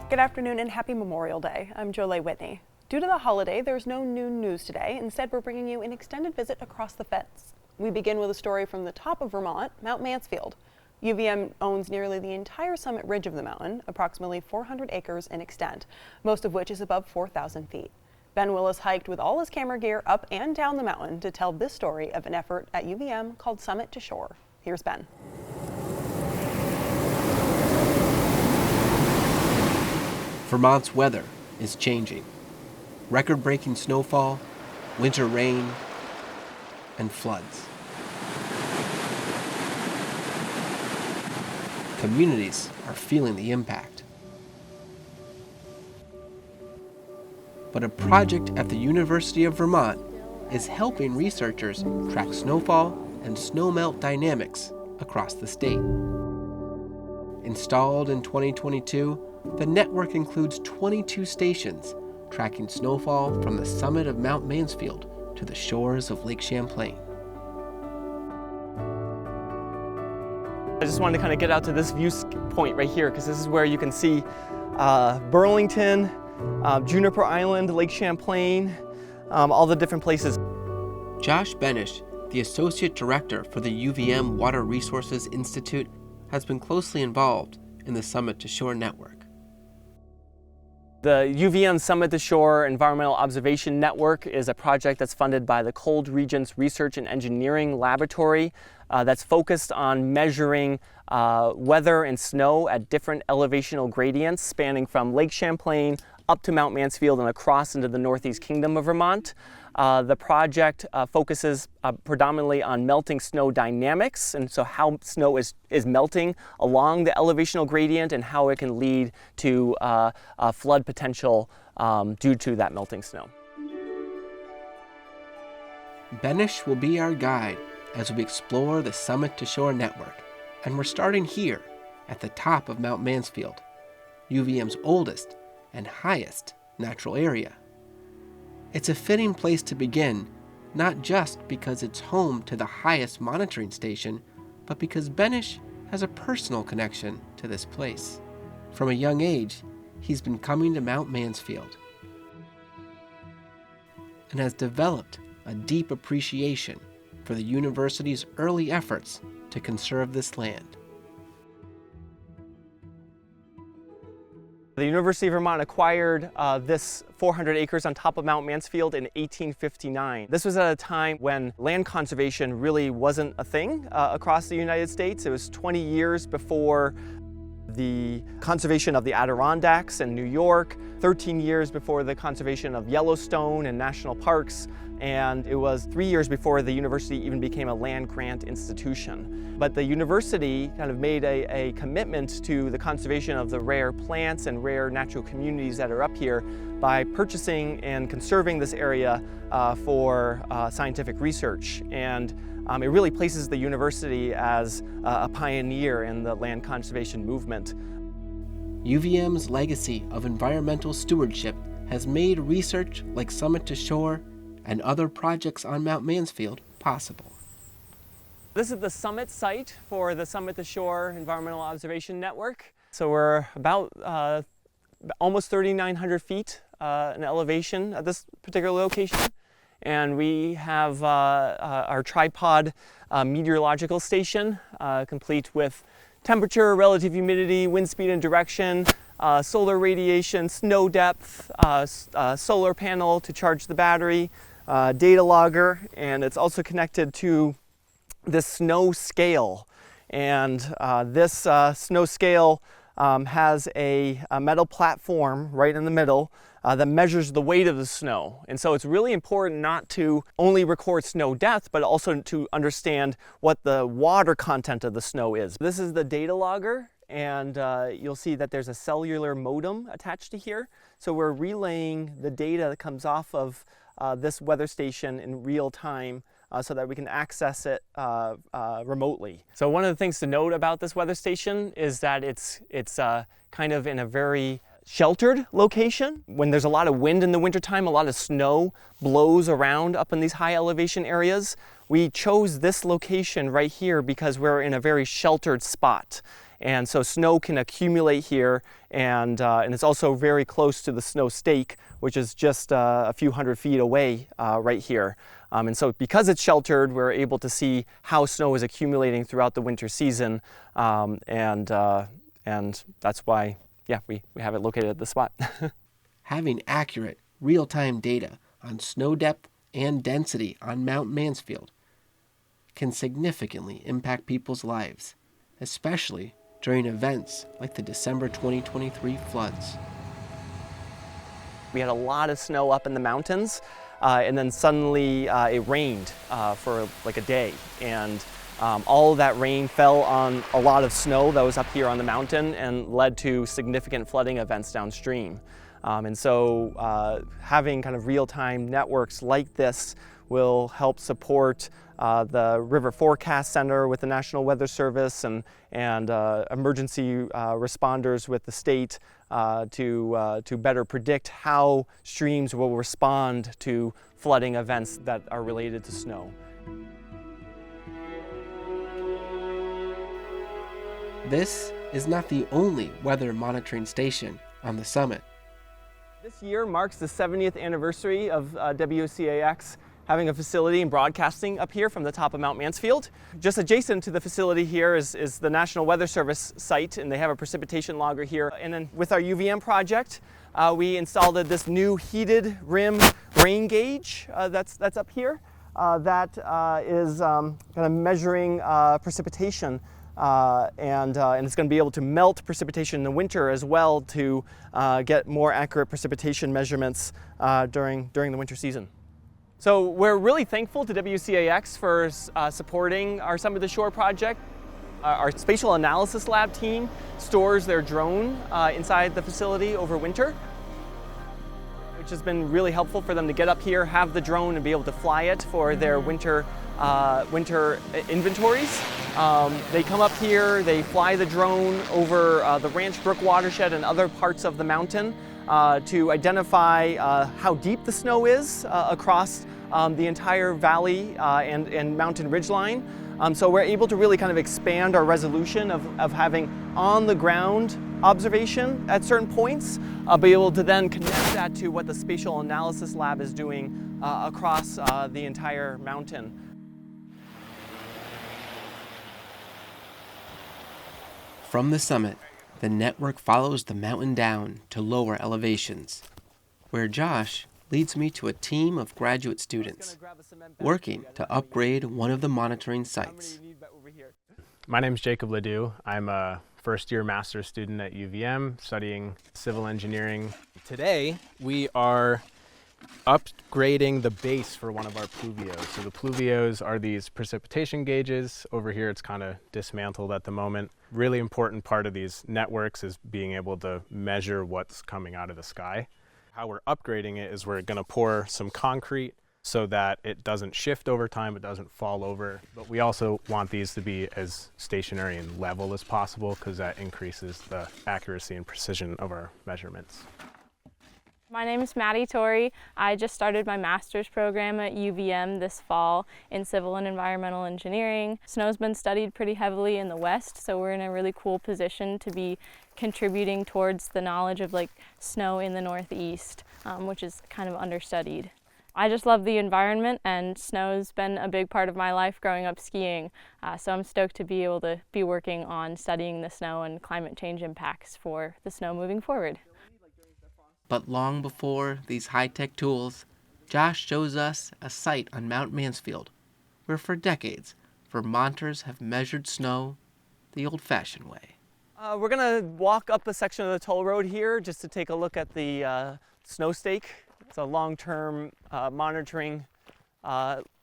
Good afternoon and happy Memorial Day. I'm Jolie Whitney. Due to the holiday, there's no new news today. Instead, we're bringing you an extended visit across the fence. We begin with a story from the top of Vermont, Mount Mansfield. UVM owns nearly the entire summit ridge of the mountain, approximately 400 acres in extent, most of which is above 4,000 feet. Ben Willis hiked with all his camera gear up and down the mountain to tell this story of an effort at UVM called Summit to Shore. Here's Ben. Vermont's weather is changing. Record-breaking snowfall, winter rain, and floods. Communities are feeling the impact. But a project at the University of Vermont is helping researchers track snowfall and snowmelt dynamics across the state. Installed in 2022, the network includes 22 stations tracking snowfall from the summit of Mount Mansfield to the shores of Lake Champlain. I just wanted to kind of get out to this view point right here because this is where you can see Burlington, Juniper Island, Lake Champlain, all the different places. Josh Benish, the Associate Director for the UVM Water Resources Institute, has been closely involved in the Summit to Shore network. The UVM Summit to Shore Environmental Observation Network is a project that's funded by the Cold Regions Research and Engineering Laboratory that's focused on measuring weather and snow at different elevational gradients spanning from Lake Champlain up to Mount Mansfield and across into the Northeast Kingdom of Vermont. The project focuses predominantly on melting snow dynamics, and so how snow is melting along the elevational gradient and how it can lead to a flood potential due to that melting snow. Benish will be our guide as we explore the Summit to Shore network, and we're starting here at the top of Mount Mansfield, UVM's oldest and highest natural area. It's a fitting place to begin, not just because it's home to the highest monitoring station, but because Benish has a personal connection to this place. From a young age, he's been coming to Mount Mansfield and has developed a deep appreciation for the university's early efforts to conserve this land. The University of Vermont acquired this 400 acres on top of Mount Mansfield in 1859. This was at a time when land conservation really wasn't a thing across the United States. It was 20 years before the conservation of the Adirondacks in New York, 13 years before the conservation of Yellowstone and national parks, and it was 3 years before the university even became a land grant institution. But the university kind of made a commitment to the conservation of the rare plants and rare natural communities that are up here by purchasing and conserving this area for scientific research. And it really places the university as a pioneer in the land conservation movement. UVM's legacy of environmental stewardship has made research like Summit to Shore and other projects on Mount Mansfield possible. This is the summit site for the Summit to Shore Environmental Observation Network. So we're about almost 3,900 feet in elevation at this particular location. And we have our tripod meteorological station, complete with temperature, relative humidity, wind speed and direction, solar radiation, snow depth, solar panel to charge the battery, data logger, and it's also connected to this snow scale. And this snow scale has a metal platform right in the middle that measures the weight of the snow. And so it's really important not to only record snow depth, but also to understand what the water content of the snow is. This is the data logger, and you'll see that there's a cellular modem attached to here. So we're relaying the data that comes off of this weather station in real time so that we can access it remotely. So one of the things to note about this weather station is that it's kind of in a very sheltered location. When there's a lot of wind in the wintertime, a lot of snow blows around up in these high elevation areas. We chose this location right here because we're in a very sheltered spot. and so snow can accumulate here, and it's also very close to the snow stake, which is just a few hundred feet away right here. And so because it's sheltered, we're able to see how snow is accumulating throughout the winter season, and that's why, yeah, we have it located at this spot. Having accurate, real-time data on snow depth and density on Mount Mansfield can significantly impact people's lives, especially during events like the December 2023 floods. We had a lot of snow up in the mountains, and then suddenly it rained for like a day, and all of that rain fell on a lot of snow that was up here on the mountain and led to significant flooding events downstream. And so having kind of real-time networks like this will help support the River Forecast Center with the National Weather Service and emergency responders with the state to better predict how streams will respond to flooding events that are related to snow. This is not the only weather monitoring station on the summit. This year marks the 70th anniversary of WCAX having a facility and broadcasting up here from the top of Mount Mansfield. Just adjacent to the facility here is the National Weather Service site, and they have a precipitation logger here. And then with our UVM project, we installed this new heated rim rain gauge that's up here that is kind of measuring precipitation. And it's going to be able to melt precipitation in the winter as well to get more accurate precipitation measurements during the winter season. So we're really thankful to WCAX for supporting our Summit to Shore project. Our spatial analysis lab team stores their drone inside the facility over winter, which has been really helpful for them to get up here, have the drone, and be able to fly it for their winter inventories. They come up here, they fly the drone over the Ranch Brook watershed and other parts of the mountain to identify how deep the snow is across the entire valley and mountain ridgeline. So we're able to really kind of expand our resolution of having on-the-ground observation at certain points, be able to then connect that to what the spatial analysis lab is doing across the entire mountain. From the summit, the network follows the mountain down to lower elevations, where Josh leads me to a team of graduate students working to upgrade one of the monitoring sites. My name is Jacob Ledoux. I'm a first-year master's student at UVM studying civil engineering. Today, we are upgrading the base for one of our pluvios. So the pluvios are these precipitation gauges. Over here, it's kind of dismantled at the moment. Really important part of these networks is being able to measure what's coming out of the sky. How we're upgrading it is we're going to pour some concrete so that it doesn't shift over time, it doesn't fall over. But we also want these to be as stationary and level as possible because that increases the accuracy and precision of our measurements. My name is Maddie Torrey. I just started my master's program at UVM this fall in civil and environmental engineering. Snow's been studied pretty heavily in the West, so we're in a really cool position to be contributing towards the knowledge of snow in the Northeast, which is kind of understudied. I just love the environment, and snow's been a big part of my life growing up skiing, so I'm stoked to be able to be working on studying the snow and climate change impacts for the snow moving forward. But long before these high-tech tools, Josh shows us a site on Mount Mansfield where for decades Vermonters have measured snow the old-fashioned way. We're going to walk up a section of the toll road here just to take a look at the snow stake. It's a long-term monitoring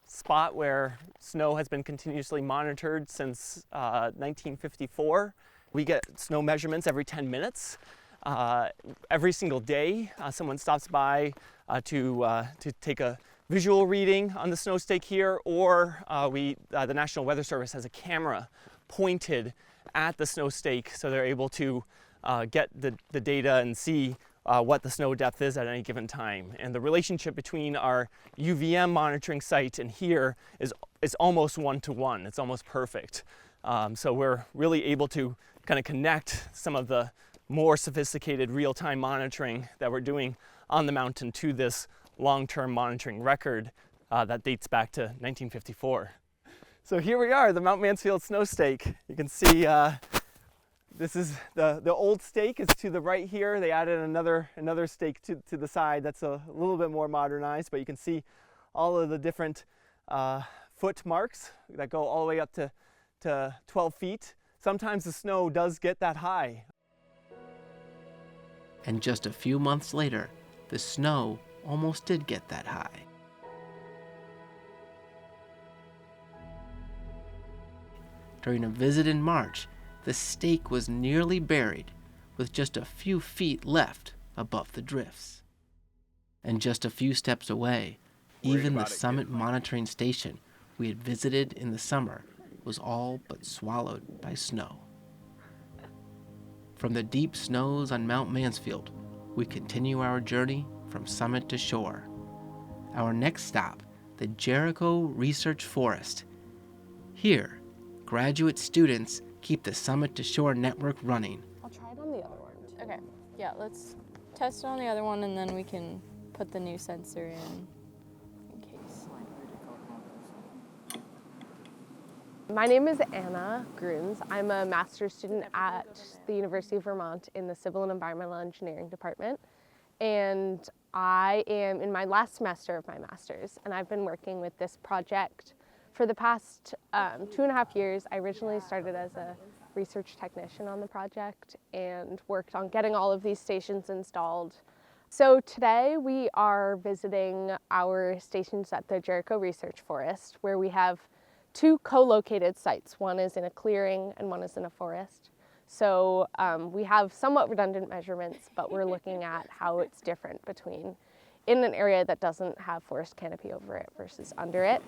spot where snow has been continuously monitored since 1954. We get snow measurements every 10 minutes. Every single day, someone stops by to take a visual reading on the snow stake here, or the National Weather Service has a camera pointed at the snow stake, so they're able to get the data and see what the snow depth is at any given time. And the relationship between our UVM monitoring site and here is almost one-to-one. It's almost perfect. So we're really able to kind of connect some of the more sophisticated real-time monitoring that we're doing on the mountain to this long-term monitoring record that dates back to 1954. So here we are, the Mount Mansfield snow stake. You can see this is the old stake is to the right here. They added another stake to the side that's a little bit more modernized, but you can see all of the different foot marks that go all the way up to 12 feet. Sometimes the snow does get that high. And just a few months later, the snow almost did get that high. During a visit in March, the stake was nearly buried, with just a few feet left above the drifts. And just a few steps away, even the summit monitoring station we had visited in the summer was all but swallowed by snow. From the deep snows on Mount Mansfield, we continue our journey from summit to shore. Our next stop, the Jericho Research Forest. Here, graduate students keep the Summit to Shore network running. I'll try it on the other one. Okay, yeah, let's test it on the other one and then we can put the new sensor in case. My name is Anna Gruns. I'm a master's student at the University of Vermont in the Civil and Environmental Engineering department. And I am in my last semester of my master's, and I've been working with this project for the past 2.5 years. I originally started as a research technician on the project and worked on getting all of these stations installed. So today we are visiting our stations at the Jericho Research Forest, where we have 2 co-located sites. One is in a clearing and one is in a forest. So we have somewhat redundant measurements, but we're looking at how it's different between in an area that doesn't have forest canopy over it versus under it.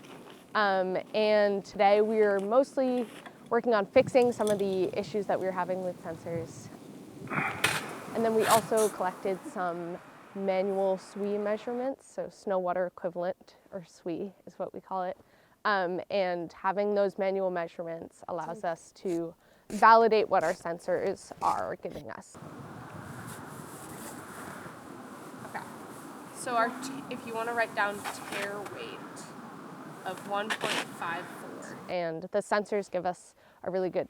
And today we're mostly working on fixing some of the issues that we were having with sensors. And then we also collected some manual SWE measurements, so snow water equivalent, or SWE is what we call it. And having those manual measurements allows us to validate what our sensors are giving us. Okay, so if you want to write down tear weight of 1.54. And the sensors give us a really good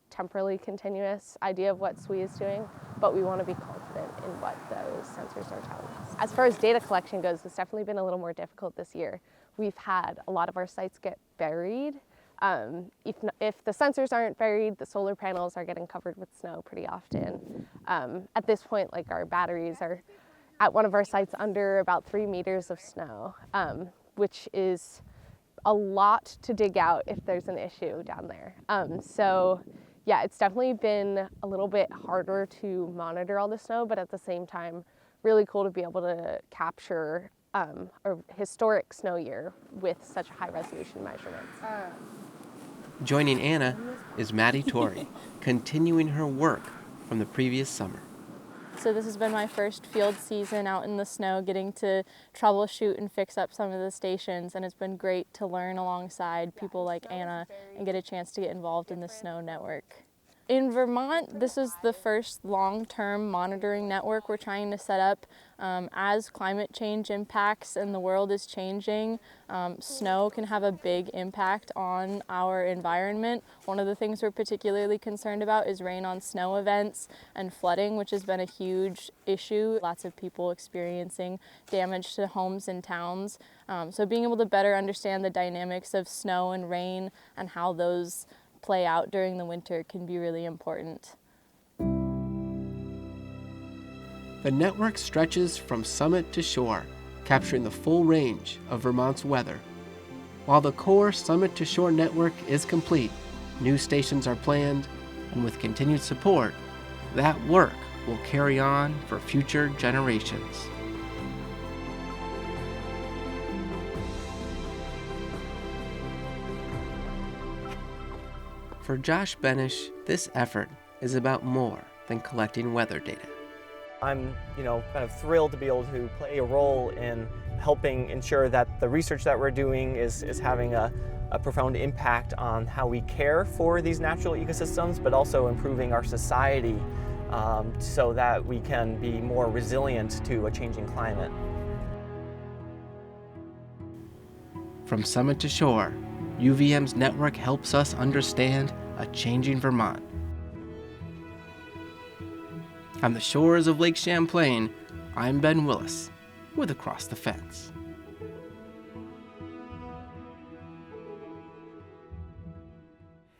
temporally continuous idea of what SWE is doing, but we want to be confident in what those sensors are telling us. As far as data collection goes, it's definitely been a little more difficult this year. We've had a lot of our sites get buried. If the sensors aren't buried, the solar panels are getting covered with snow pretty often. At this point, like, our batteries are at one of our sites under about 3 meters of snow, which is a lot to dig out if there's an issue down there. So yeah, it's definitely been a little bit harder to monitor all the snow, but at the same time, really cool to be able to capture a historic snow year with such high resolution measurements. Joining Anna is Maddie Torrey, continuing her work from the previous summer. So this has been my first field season out in the snow, getting to troubleshoot and fix up some of the stations, and it's been great to learn alongside people like Anna and get a chance to get involved in the snow network. In Vermont, this is the first long-term monitoring network we're trying to set up. As climate change impacts and the world is changing, snow can have a big impact on our environment. One of the things we're particularly concerned about is rain on snow events and flooding, which has been a huge issue. Lots of people experiencing damage to homes and towns. So being able to better understand the dynamics of snow and rain and how those play out during the winter can be really important. The network stretches from summit to shore, capturing the full range of Vermont's weather. While the core summit to shore network is complete, new stations are planned, and with continued support, that work will carry on for future generations. For Josh Benish, this effort is about more than collecting weather data. I'm kind of thrilled to be able to play a role in helping ensure that the research that we're doing is having a profound impact on how we care for these natural ecosystems, but also improving our society so that we can be more resilient to a changing climate. From summit to shore, UVM's network helps us understand a changing Vermont. On the shores of Lake Champlain, I'm Ben Willis with Across the Fence.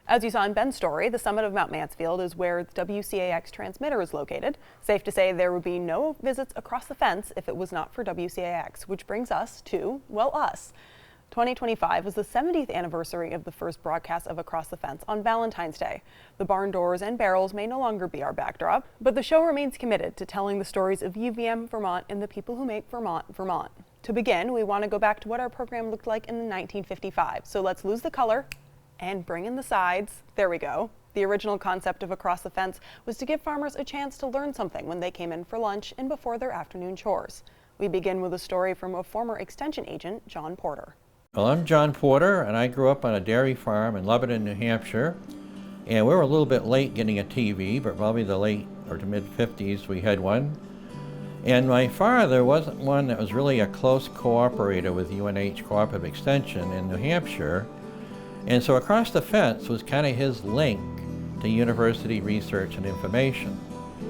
As you saw in Ben's story, the summit of Mount Mansfield is where the WCAX transmitter is located. Safe to say there would be no visits across the fence if it was not for WCAX, which brings us to, well, us. 2025 was the 70th anniversary of the first broadcast of Across the Fence on Valentine's Day. The barn doors and barrels may no longer be our backdrop, but the show remains committed to telling the stories of UVM, Vermont, and the people who make Vermont, Vermont. To begin, we want to go back to what our program looked like in 1955. So let's lose the color and bring in the sides. There we go. The original concept of Across the Fence was to give farmers a chance to learn something when they came in for lunch and before their afternoon chores. We begin with a story from a former extension agent, John Porter. Well, I'm John Porter, and I grew up on a dairy farm in Lebanon, New Hampshire. And we were a little bit late getting a TV, but probably the late or to mid-50s we had one. And my father wasn't one that was really a close cooperator with UNH Cooperative Extension in New Hampshire. And so Across the Fence was kind of his link to university research and information.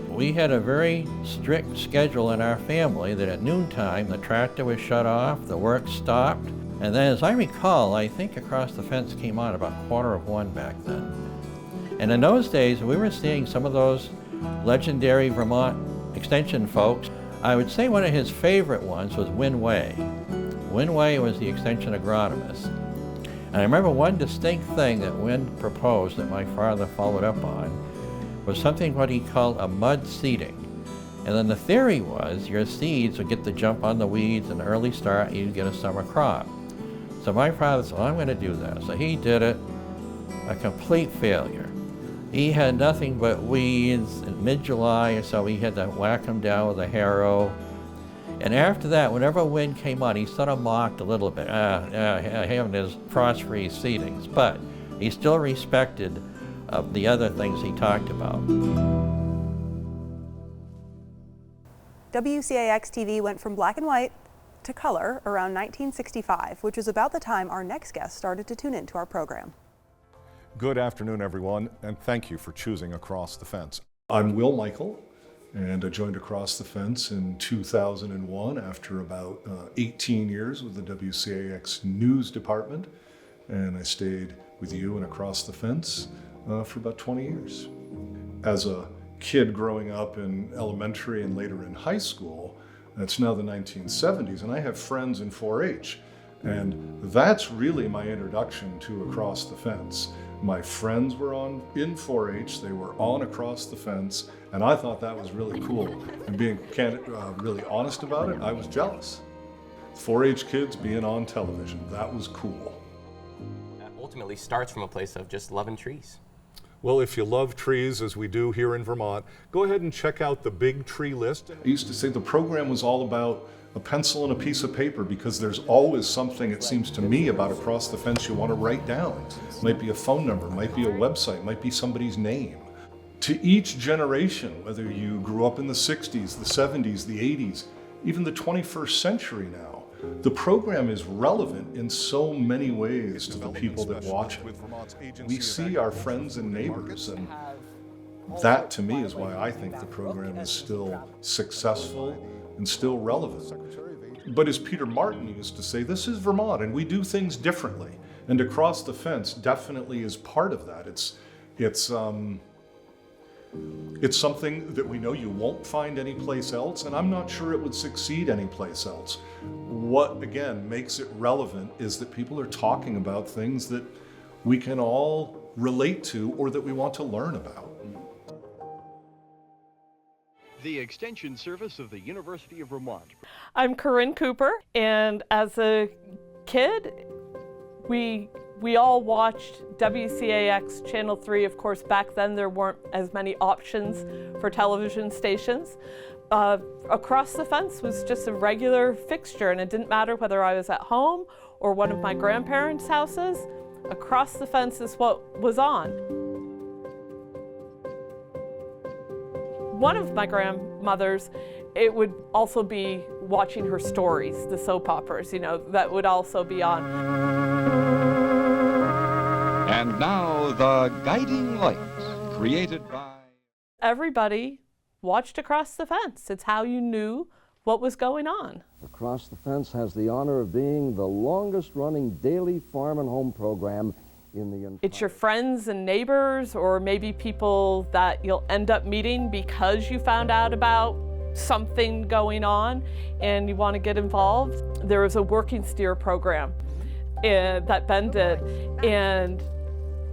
We had a very strict schedule in our family that at noontime the tractor was shut off, the work stopped, and then as I recall, I think Across the Fence came on about 1:15 back then. And in those days, we were seeing some of those legendary Vermont extension folks. I would say one of his favorite ones was Win Way. Win Way was the extension agronomist. And I remember one distinct thing that Win proposed that my father followed up on was something what he called a mud seeding. And then the theory was your seeds would get the jump on the weeds and early start, you'd get a summer crop. So my father said, well, I'm going to do that. So he did it, a complete failure. He had nothing but weeds in mid-July or so. He had to whack them down with a harrow. And after that, whenever wind came on, he sort of mocked a little bit, having his frost-free seedings. But he still respected the other things he talked about. WCAX TV went from black and white to color around 1965, which is about the time our next guest started to tune into our program. Good afternoon, everyone, and thank you for choosing Across the Fence. I'm Will Michael, and I joined Across the Fence in 2001 after about 18 years with the WCAX News Department, and I stayed with you and Across the Fence for about 20 years. As a kid growing up in elementary and later in high school, it's now the 1970s, and I have friends in 4-H, and that's really my introduction to Across the Fence. My friends were in 4-H, they were on Across the Fence, and I thought that was really cool. And being really honest about it, I was jealous. 4-H kids being on television, that was cool. That ultimately starts from a place of just loving trees. Well, if you love trees, as we do here in Vermont, go ahead and check out the big tree list. I used to say the program was all about a pencil and a piece of paper because there's always something, it seems to me, about Across the Fence you want to write down. Might be a phone number, might be a website, might be somebody's name. To each generation, whether you grew up in the 60s, the 70s, the 80s, even the 21st century now, the program is relevant in so many ways to the people that watch it. We see our friends and neighbors, and that to me is why I think the program is still successful and still relevant. But as Peter Martin used to say, this is Vermont and we do things differently. And Across the Fence definitely is part of that. It's something that we know you won't find anyplace else, and I'm not sure it would succeed anyplace else. What, again, makes it relevant is that people are talking about things that we can all relate to or that we want to learn about. The Extension Service of the University of Vermont. I'm Corinne Cooper, and as a kid, we all watched WCAX Channel 3. Of course, back then there weren't as many options for television stations, across the fence was just a regular fixture, and it didn't matter whether I was at home or one of my grandparents' houses. Across the fence is what was on. One of my grandmothers, it would also be watching her stories, the soap operas, you know, that would also be on. And now the guiding lights, created by... Everybody watched Across the Fence. It's how you knew what was going on. Across the Fence has the honor of being the longest-running daily farm and home program in the entire... It's your friends and neighbors, or maybe people that you'll end up meeting because you found out about something going on and you want to get involved. There was a working steer program that Ben did, and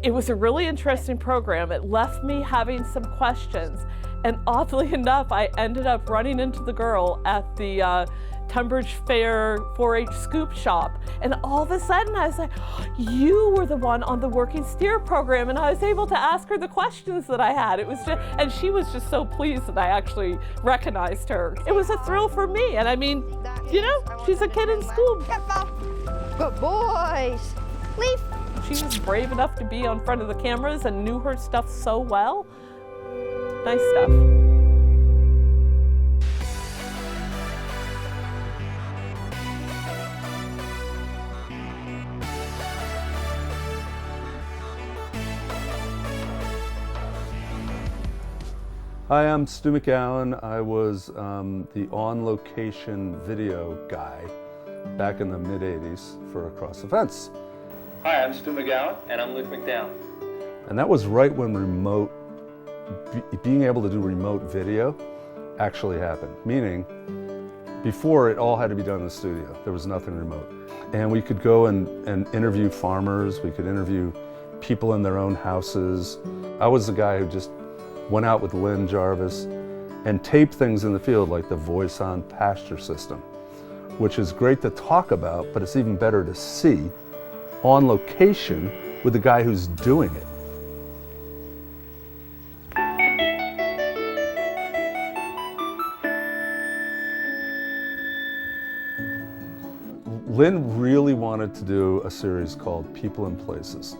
it was a really interesting program. It left me having some questions, and oddly enough, I ended up running into the girl at the Tunbridge Fair 4-H scoop shop, and all of a sudden I was like, you were the one on the working steer program, and I was able to ask her the questions that I had. It was just, and she was just so pleased that I actually recognized her. It was a thrill for me, and I mean, you know, she's a kid in school. Good boys. Leaf. She was brave enough to be on front of the cameras and knew her stuff so well. Nice stuff. Hi, I'm Stu McGowan. I was the on-location video guy back in the mid-'80s for Across the Fence. Hi, I'm Stu McGowan, and I'm Luke McDowell. And that was right when being able to do remote video actually happened. Meaning, before it all had to be done in the studio. There was nothing remote. And we could go and interview farmers, we could interview people in their own houses. I was the guy who just went out with Lynn Jarvis and taped things in the field, like the voice on pasture system, which is great to talk about, but it's even better to see on location with the guy who's doing it. Lynn really wanted to do a series called People and Places.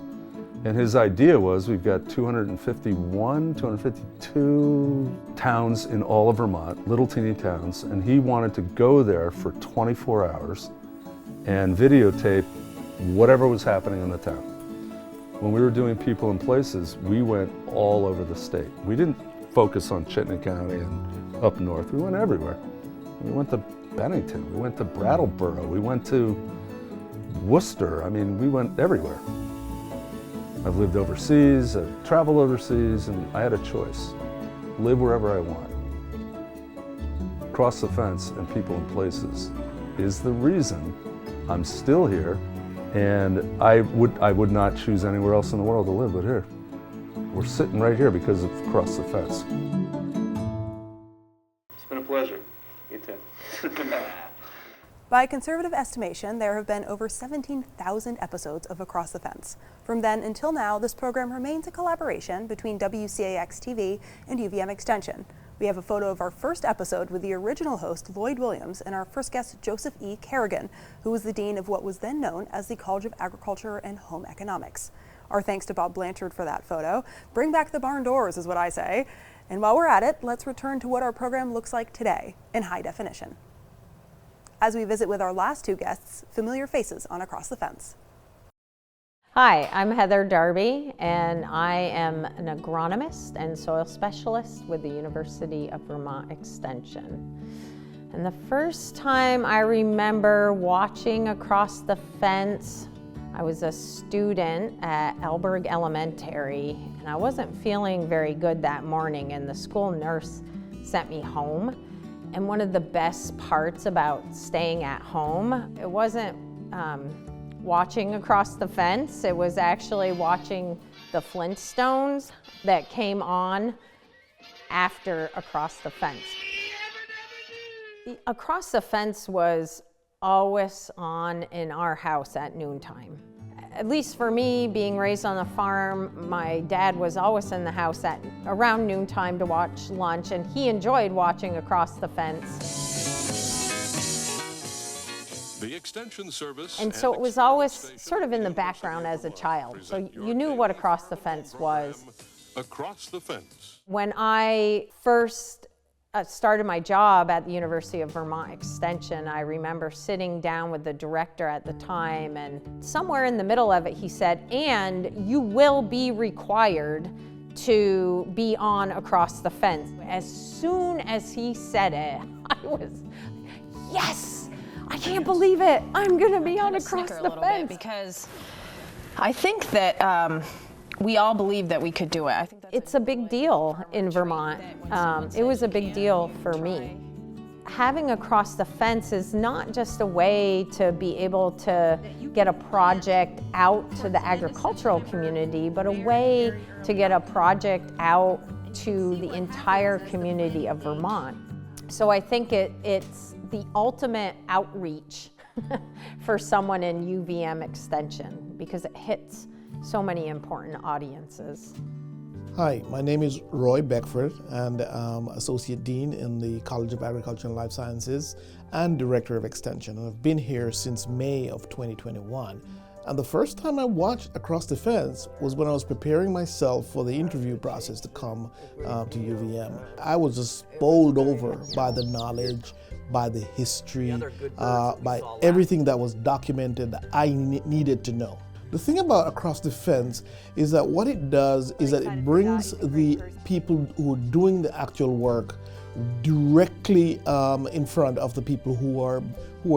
And his idea was, we've got 252 towns in all of Vermont, little teeny towns, and he wanted to go there for 24 hours and videotape whatever was happening in the town. When we were doing People and Places, we went all over the state. We didn't focus on Chittenden County and up north, we went everywhere. We went to Bennington, we went to Brattleboro, we went to Worcester, I mean, we went everywhere. I've lived overseas, I've traveled overseas, and I had a choice. Live wherever I want. Across the Fence and People and Places is the reason I'm still here, and I would not choose anywhere else in the world to live but here. We're sitting right here because of Across the Fence. It's been a pleasure. You too. By conservative estimation, there have been over 17,000 episodes of Across the Fence. From then until now, this program remains a collaboration between WCAX TV and UVM Extension. We have a photo of our first episode with the original host, Lloyd Williams, and our first guest, Joseph E. Kerrigan, who was the dean of what was then known as the College of Agriculture and Home Economics. Our thanks to Bob Blanchard for that photo. Bring back the barn doors is what I say. And while we're at it, let's return to what our program looks like today in high definition. As we visit with our last two guests, familiar faces on Across the Fence. Hi, I'm Heather Darby, and I am an agronomist and soil specialist with the University of Vermont Extension. And the first time I remember watching Across the Fence, I was a student at Alberg Elementary, and I wasn't feeling very good that morning, and the school nurse sent me home. And one of the best parts about staying at home, it wasn't watching Across the Fence, it was actually watching the Flintstones that came on after Across the Fence. Across the Fence was always on in our house at noontime. At least for me, being raised on a farm, my dad was always in the house at around noontime to watch lunch, and he enjoyed watching Across the Fence. The Extension Service. And so it was always sort of in the background as a child. So you knew what Across the Fence was. Across the Fence. When I first started my job at the University of Vermont Extension, I remember sitting down with the director at the time, and somewhere in the middle of it he said, "And you will be required to be on Across the Fence." As soon as he said it, I was, yes! I can't believe it. I'm going to be on Across the Fence. Because I think that we all believe that we could do it. I think it's a big deal in Vermont. It was a big deal for me. Having Across the Fence is not just a way to be able to get a project out to the agricultural community, but a way to get a project out to the entire community of Vermont. So I think it's the ultimate outreach for someone in UVM Extension because it hits so many important audiences. Hi, my name is Roy Beckford, and I'm Associate Dean in the College of Agriculture and Life Sciences and Director of Extension. And I've been here since May of 2021. And the first time I watched Across the Fence was when I was preparing myself for the interview process to come to UVM. I was just bowled over by the knowledge, by the history, by everything that was documented that I needed to know. The thing about Across the Fence is that what it does is that it brings the people who are doing the actual work directly in front of the people who are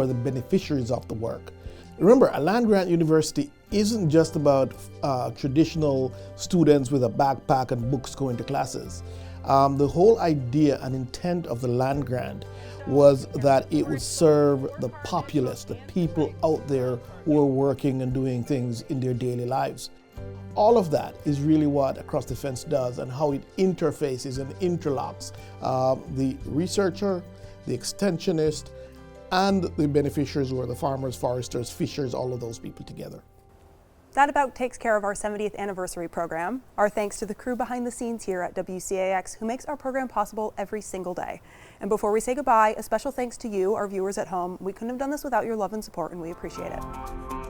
the beneficiaries of the work. Remember, a land-grant university isn't just about traditional students with a backpack and books going to classes. The whole idea and intent of the land grant was that it would serve the populace, the people out there who are working and doing things in their daily lives. All of that is really what Across the Fence does and how it interfaces and interlocks the researcher, the extensionist, and the beneficiaries who are the farmers, foresters, fishers, all of those people together. That about takes care of our 70th anniversary program. Our thanks to the crew behind the scenes here at WCAX who makes our program possible every single day. And before we say goodbye, a special thanks to you, our viewers at home. We couldn't have done this without your love and support, and we appreciate it.